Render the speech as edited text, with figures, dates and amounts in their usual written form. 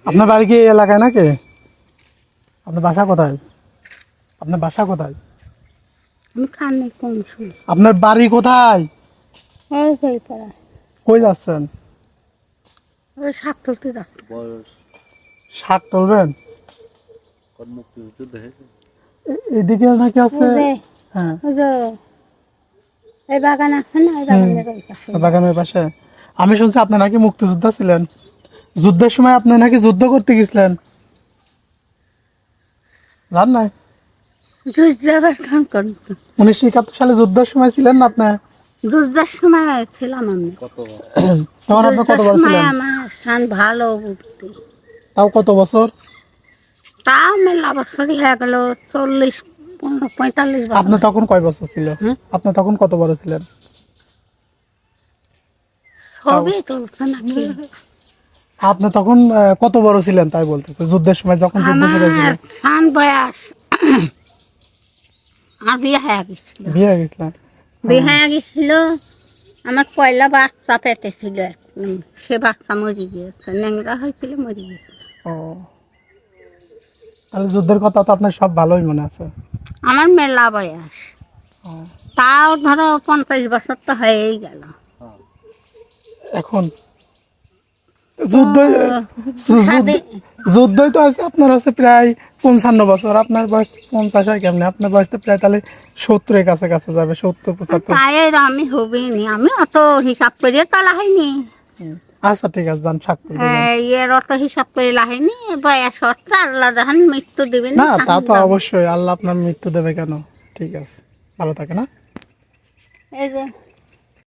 আপনার বাড়ি কি এই এলাকায় নাকি? আপনার বাসা কোথায়? আপনার বাসা কোথায়? আমি কানে কম শুনি। আপনার বাড়ি কোথায়? ওই হয়ে পড়া কই যাচ্ছেন? ওই শাক তুলতে যাচ্ছি। শাক তুলবেন? এদিকে নাকি আছে? ওই যে হ্যাঁ, ওই যে এই বাগান আছে না, ওই বাগানের ওই পাশে। বাগানের পাশে। আমি শুনছি আপনি নাকি মুক্তিযোদ্ধা ছিলেন। যুদ্ধের সময় আপনি নাকি যুদ্ধ করতে গেছিলেন, জান নাই? দুধ যাবার খান করতো 1971 সালে যুদ্ধের সময় ছিলেন না আপনি? দুধের সময় ছিলাম আমি। তখন আপনি কত দুধের বড় সময় ছিলেন? আমার সান ভালো বুঝতে। তাও কত বছর? তাও মেলা বছরই হয়ে গেল, 40-45 আপনি বছর। তখন কয় বছর ছিল? হ্যাঁ? আপনি তখন কত বড় ছিলেন? ছবি তুলছে নাকি? আপনি তখন কত বড় ছিলেন তাই বলতেছে, যুদ্ধের সময় যখন যুদ্ধ আমার ছিলেন? সান বয়স আমার বিয়ে হয়ে গেছিল। বিয়ে হয়ে গেছিলেন? বিয়ে হয়ে গেছিল, আমার পয়লা বাচ্চা পেটে ছিল। সে বাচ্চা মরে গিয়েছে, ন্যাংরা হয়েছিল, মরে গিয়েছে। ও, তাহলে যুদ্ধের কথা তো আপনার সব ভালোই মনে আছে। আমার মেলা বয়স, ও, তাও ধরো 50 বছর তো হয়েই গেল। এখন যুদ্ধ স্বাধীন- যুদ্ধই তো আছে আপনার, আছে প্রায় 55 বছর। আপনার বয়স 50 হয় কেমনে? আপনার বয়স তো প্রায় তাহলে 70-এর কাছে কাছে যাবে, 70-75। তাই আমি হবিনি, আমি অত হিসাব করে তো লাহাইনি। আচ্ছা ঠিক আছে, যান শাক তুলতে যান। এর অত হিসাব করে লাহাইনি, বয়স হচ্ছে, আল্লাহ যখন মৃত্যু দিবেন না, তা তো অবশ্যই, আল্লাহ আপনার মৃত্যু দেবে কেন? ঠিক আছে, ভালো থাকে না? এই যে